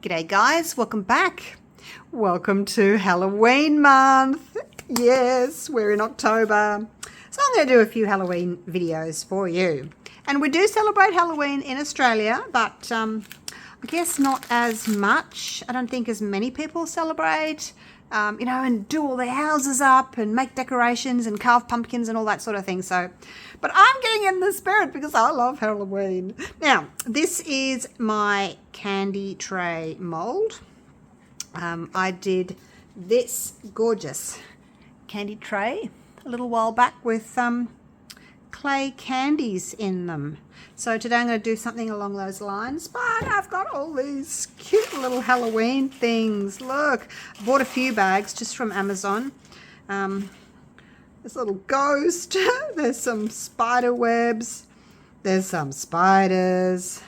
G'day guys, welcome back. Welcome to Halloween month. Yes, we're in October. So I'm going to do a few Halloween videos for you. And we do celebrate Halloween in Australia, but I guess not as much. I don't think as many people celebrate, and do all their houses up and make decorations and carve pumpkins and all that sort of thing. So, but I'm getting in the spirit because I love Halloween. Now, this is my candy tray mold. I did this gorgeous candy tray a little while back with clay candies in them. So today I'm going to do something along those lines, but I've got all these cute little Halloween things. Look, I bought a few bags just from Amazon. This little ghost, there's some spider webs, there's some spiders.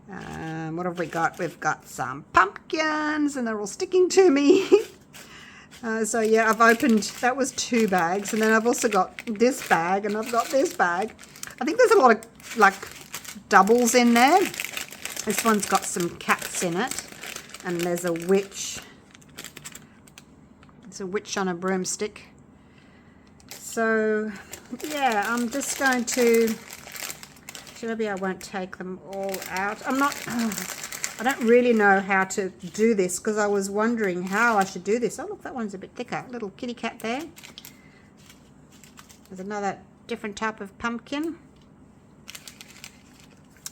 What have we got? We've got some pumpkins and they're all sticking to me. So yeah, I've opened, that was 2 bags, and then I've also got this bag and I've got this bag. I think there's a lot of like doubles in there. This one's got some cats in it, and there's a witch. It's a witch on a broomstick. So yeah, I'm just going to, maybe I won't take them all out. I don't really know how to do this because I was wondering how I should do this. Oh look, that one's a bit thicker. Little kitty cat there. There's another different type of pumpkin.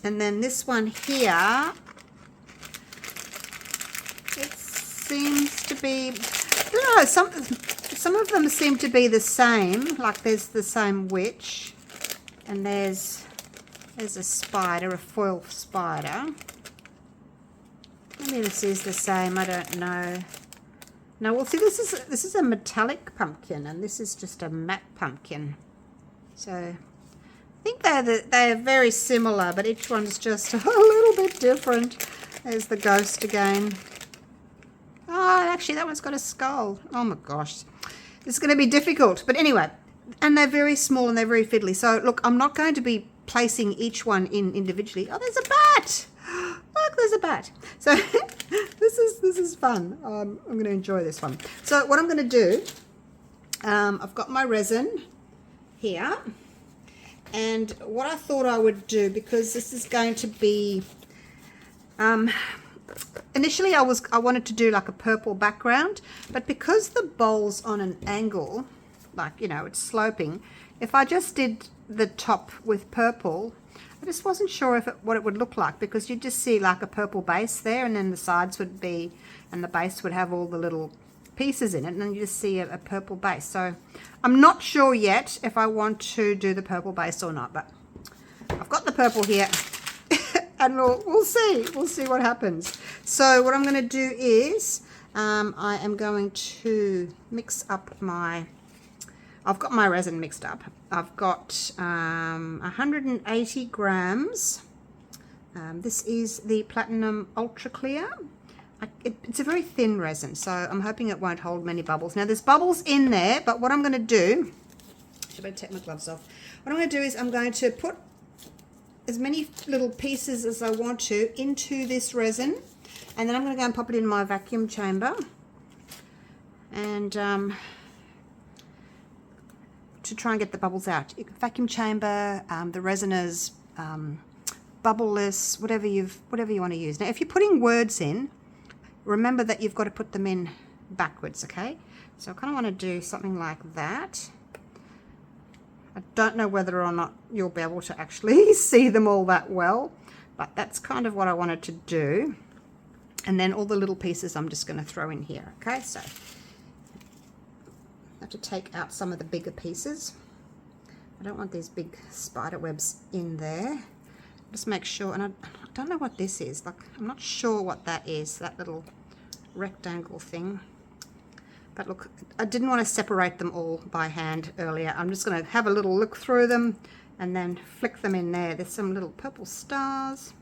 And then this one here, it seems to be, I don't know, some of them seem to be the same. Like there's the same witch, and there's a spider, a foil spider. Maybe this is the same, I don't know. No, well see, this is a metallic pumpkin, and this is just a matte pumpkin. So I think they are very similar, but each one's just a little bit different. There's the ghost again. Oh, actually that one's got a skull. Oh my gosh. This is going to be difficult. But anyway, and they're very small and they're very fiddly. So look, I'm not going to be placing each one in individually. Oh, there's a bat. Look, there's a bat. So this is fun. I'm going to enjoy this one. So what I'm going to do, I've got my resin here, and what I thought I would do, because this is going to be, initially I wanted to do like a purple background, but because the bowl's on an angle, like, it's sloping, if I just did the top with purple, I just wasn't sure what it would look like, because you just see like a purple base there, and then the sides would be, and the base would have all the little pieces in it, and then you just see a purple base. So I'm not sure yet if I want to do the purple base or not, but I've got the purple here and we'll see what happens. So what I'm going to do is I am going to mix up I've got my resin mixed up. I've got 180 grams. This is the Platinum Ultra Clear. It's a very thin resin, so I'm hoping it won't hold many bubbles. Now there's bubbles in there, but what I'm going to do, should I take my gloves off? What I'm going to do is I'm going to put as many little pieces as I want to into this resin, and then I'm going to go and pop it in my vacuum chamber, and to try and get the bubbles out. Vacuum chamber, the resiners, bubbleless, whatever you want to use. Now if you're putting words in, remember that you've got to put them in backwards, okay? So I kind of want to do something like that. I don't know whether or not you'll be able to actually see them all that well, but that's kind of what I wanted to do. And then all the little pieces I'm just going to throw in here, okay? So I have to take out some of the bigger pieces. I don't want these big spider webs in there. Just make sure, and I don't know what this is. Like, I'm not sure what that is, that little rectangle thing. But look, I didn't want to separate them all by hand earlier. I'm just going to have a little look through them and then flick them in there. There's some little purple stars.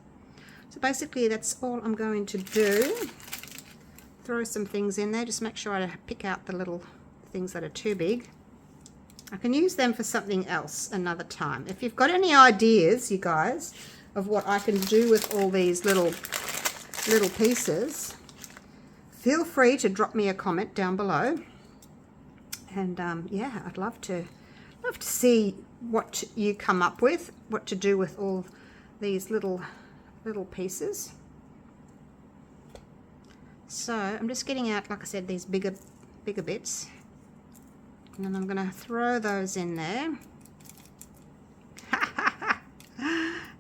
So basically that's all I'm going to do. Throw some things in there. Just make sure I pick out the little things that are too big. I can use them for something else another time. If you've got any ideas, you guys, of what I can do with all these little little pieces, feel free to drop me a comment down below. And yeah, I'd love to see what you come up with, what to do with all these little pieces. So I'm just getting out, like I said, these bigger bits, and then I'm going to throw those in there.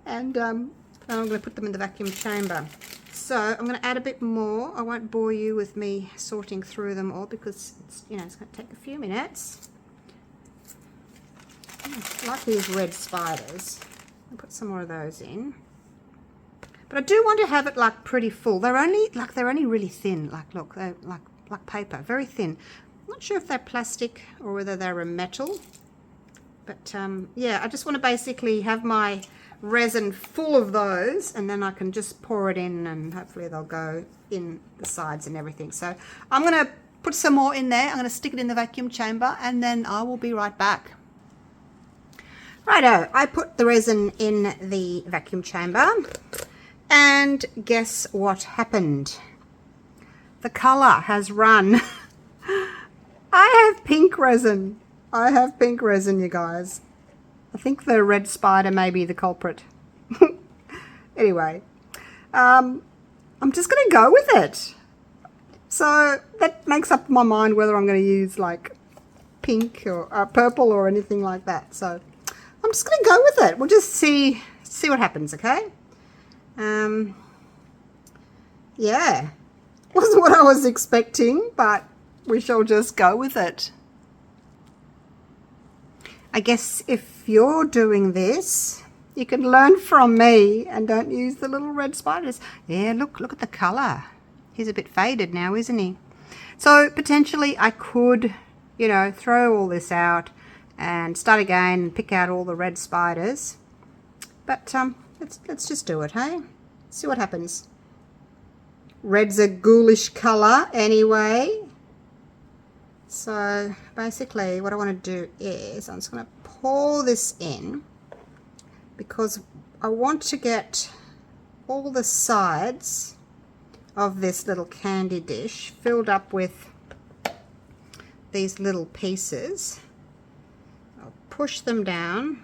And I'm going to put them in the vacuum chamber. So I'm going to add a bit more. I won't bore you with me sorting through them all because it's, you know, it's going to take a few minutes. I like these red spiders. I'll put some more of those in. But I do want to have it like pretty full. They're only really thin. Like, look, they're like paper, very thin. I'm not sure if they're plastic or whether they're a metal. But yeah, I just want to basically have my resin full of those, and then I can just pour it in, and hopefully they'll go in the sides and everything. So I'm going to put some more in there. I'm going to stick it in the vacuum chamber, and then I will be right back. Righto, I put the resin in the vacuum chamber, and guess what happened? The color has run. I have pink resin. I have pink resin, you guys. I think the red spider may be the culprit. Anyway, I'm just going to go with it. So that makes up my mind whether I'm going to use like pink or purple or anything like that. So I'm just going to go with it. We'll just see what happens, okay? Yeah, wasn't what I was expecting, but we shall just go with it. I guess if you're doing this, you can learn from me and don't use the little red spiders. Yeah, look at the colour. He's a bit faded now, isn't he? So potentially I could, you know, throw all this out and start again and pick out all the red spiders. But let's just do it, hey? See what happens. Red's a ghoulish colour anyway. So basically what I want to do is I'm just going to pour this in because I want to get all the sides of this little candy dish filled up with these little pieces. I'll push them down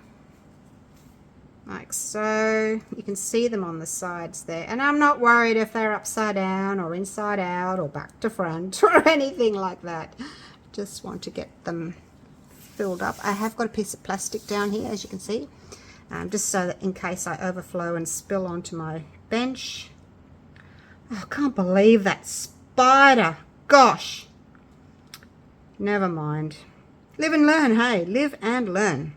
like so. You can see them on the sides there, and I'm not worried if they're upside down or inside out or back to front or anything like that. Just want to get them filled up. I have got a piece of plastic down here, as you can see, just so that in case I overflow and spill onto my bench. Oh, I can't believe that spider. Gosh. Never mind. Live and learn, hey. Live and learn.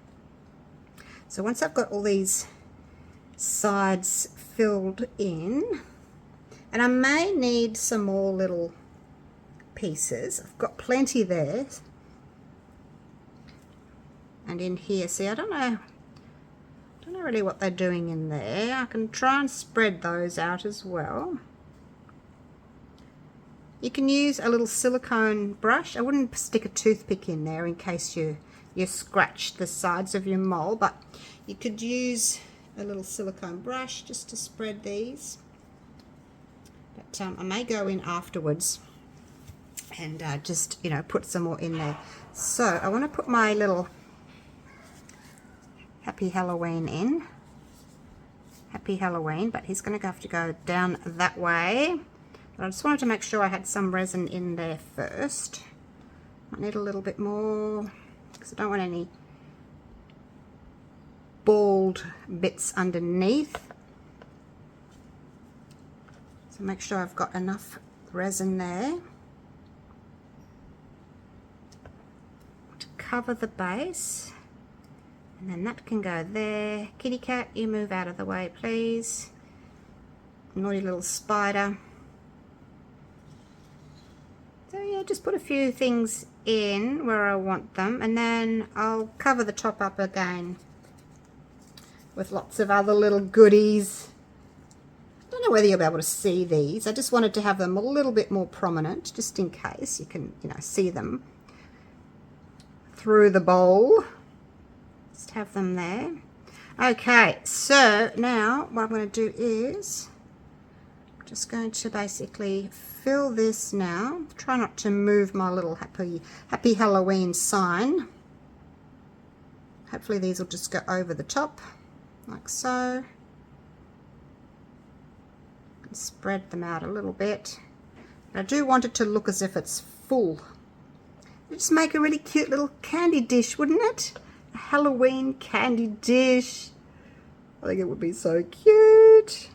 So once I've got all these sides filled in, and I may need some more little pieces. I've got plenty there. And in here, see, I don't know really what they're doing in there. I can try and spread those out as well. You can use a little silicone brush. I wouldn't stick a toothpick in there in case you scratch the sides of your mold, but you could use a little silicone brush just to spread these. But I may go in afterwards and just, you know, put some more in there. So I want to put my little Happy Halloween in. Happy Halloween, but he's going to have to go down that way. But I just wanted to make sure I had some resin in there first. I need a little bit more because I don't want any bald bits underneath. So make sure I've got enough resin there to cover the base. And then that can go there. Kitty cat, you move out of the way, please. Naughty little spider. So yeah, just put a few things in where I want them, and then I'll cover the top up again with lots of other little goodies. I don't know whether you'll be able to see these. I just wanted to have them a little bit more prominent, just in case you can, you know, see them through the bowl. Just have them there. Okay, so now what I'm going to do is Just going to basically fill this now. Try not to move my little happy Halloween sign. Hopefully these will just go over the top, like so. And spread them out a little bit. And I do want it to look as if it's full. It'd just make a really cute little candy dish, wouldn't it? A Halloween candy dish. I think it would be so cute.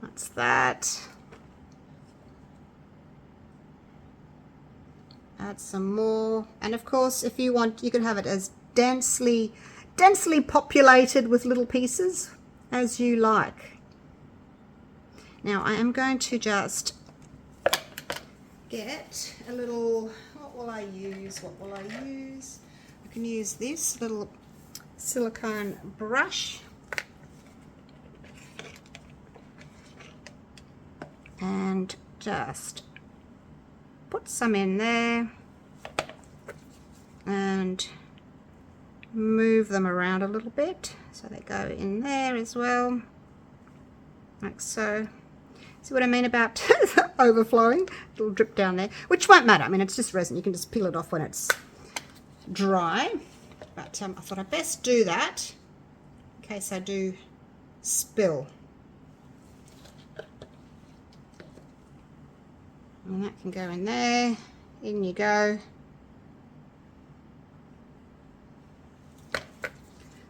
That's that. Add some more. And of course, if you want, you can have it as densely populated with little pieces as you like. Now I am going to just get a little, what will I use? I can use this little silicone brush. And just put some in there and move them around a little bit so they go in there as well, like so. See what I mean about overflowing? It'll drip down there, which won't matter. I mean, it's just resin. You can just peel it off when it's dry. But I thought I'd best do that in case I do spill. And that can go in there. In you go.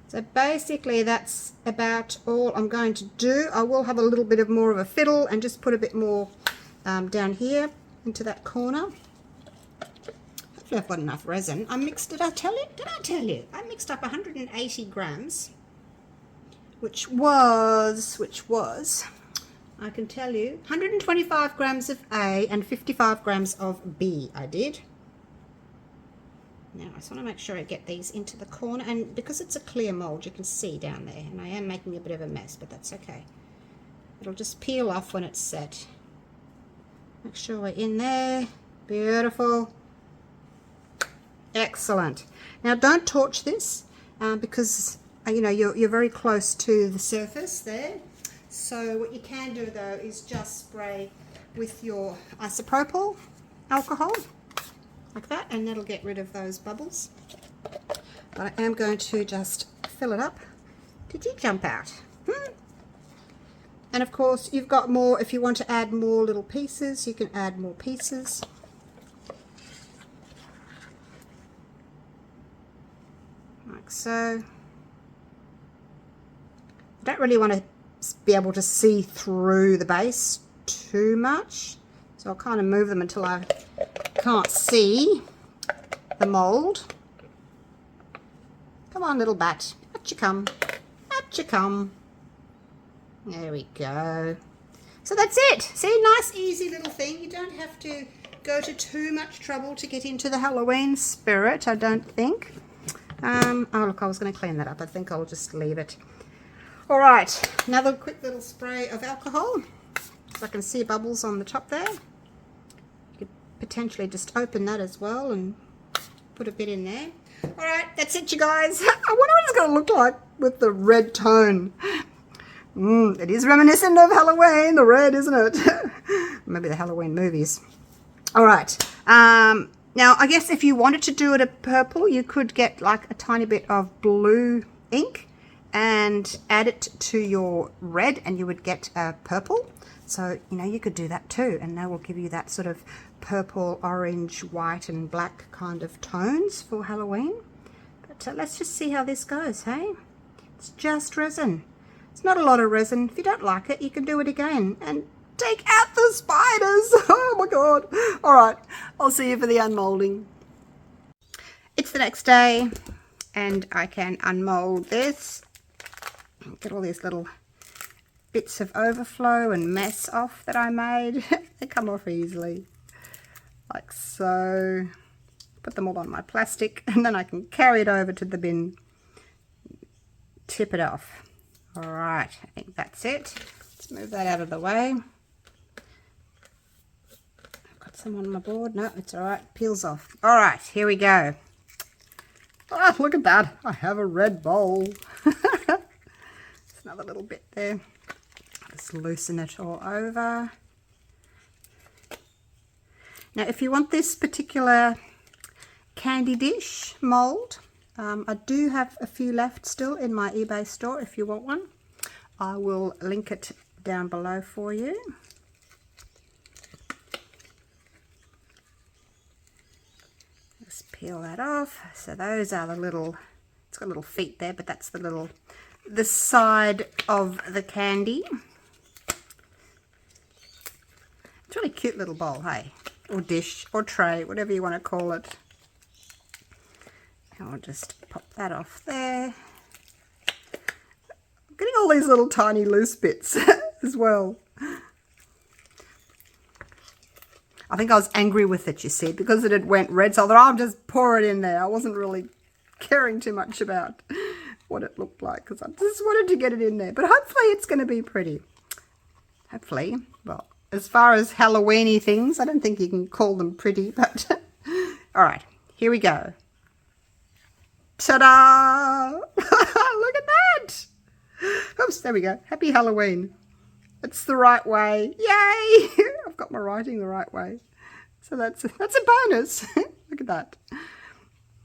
So basically that's about all I'm going to do. I will have a little bit of more of a fiddle and just put a bit more down here into that corner. Hopefully I've got enough resin. I mixed, did I tell you? I mixed up 180 grams, which was, I can tell you, 125 grams of A and 55 grams of B I did. Now I just want to make sure I get these into the corner, and because it's a clear mold you can see down there, and I am making a bit of a mess, but that's okay. It'll just peel off when it's set. Make sure we're in there. Beautiful. Excellent. Now don't torch this because you know you're very close to the surface there. So what you can do though is just spray with your isopropyl alcohol like that, and that'll get rid of those bubbles. But I am going to just fill it up. Did you jump out? And of course you've got more. If you want to add more little pieces, you can add more pieces. Like so. I don't really want to be able to see through the base too much, so I'll kind of move them until I can't see the mold. Come on, little bat, out you come, out you come. There we go. So that's it. See, nice easy little thing. You don't have to go to too much trouble to get into the Halloween spirit, I don't think. Oh look, I was going to clean that up. I think I'll just leave it. All right, another quick little spray of alcohol, so I can see bubbles on the top there. You could potentially just open that as well and put a bit in there. All right, that's it, you guys. I wonder what it's going to look like with the red tone. It is reminiscent of Halloween, the red, isn't it? Maybe the Halloween movies. All right. Now, I guess if you wanted to do it a purple, you could get like a tiny bit of blue ink and add it to your red, and you would get a purple. So, you know, you could do that too, and that will give you that sort of purple, orange, white and black kind of tones for Halloween. But let's just see how this goes, hey? It's just resin. It's not a lot of resin. If you don't like it, you can do it again and take out the spiders. Oh my God. All right, I'll see you for the unmolding. It's the next day and I can unmold this. Get all these little bits of overflow and mess off that I made. They come off easily, like so. Put them all on my plastic and then I can carry it over to the bin, tip it off. All right, I think that's it. Let's move that out of the way. I've got some on my board. No, it's all right, peels off. All right, here we go. Oh, look at that. I have a red bowl. Another little bit there. Just just loosen it all over. Now, if you want this particular candy dish mold, I do have a few left still in my eBay store. If you want one, I will link it down below for you. Just peel that off. So those are the little, it's got little feet there, but that's the side of the candy. It's a really cute little bowl, hey? Or dish, or tray, whatever you want to call it. I'll just pop that off there. I'm getting all these little tiny loose bits as well. I think I was angry with it, you see, because it had went red, so I thought, I'll just pour it in there. I wasn't really caring too much about what it looked like, because I just wanted to get it in there. But hopefully it's going to be pretty. Hopefully. Well, as far as Halloween-y things, I don't think you can call them pretty, but all right, here we go. Ta-da! Look at that! Oops, there we go. Happy Halloween. It's the right way. Yay! I've got my writing the right way. So that's a bonus. Look at that.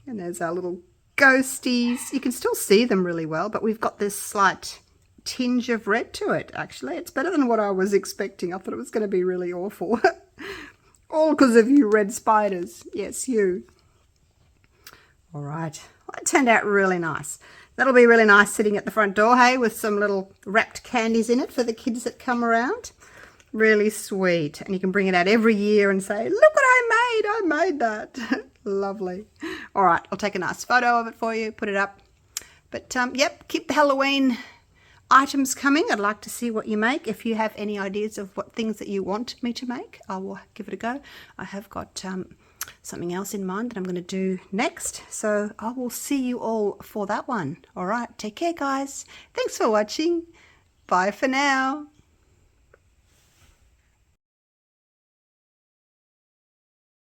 And there's our little ghosties. You can still see them really well, but we've got this slight tinge of red to it, actually. It's better than what I was expecting. I thought it was going to be really awful. All because of you red spiders. Yes, you. All right. Well, it turned out really nice. That'll be really nice sitting at the front door, hey, with some little wrapped candies in it for the kids that come around. Really sweet. And you can bring it out every year and say, look what I made that. Lovely. All right, I'll take a nice photo of it for you, put it up. But, yep, keep the Halloween items coming. I'd like to see what you make. If you have any ideas of what things that you want me to make, I will give it a go. I have got something else in mind that I'm going to do next. So I will see you all for that one. All right, take care, guys. Thanks for watching. Bye for now.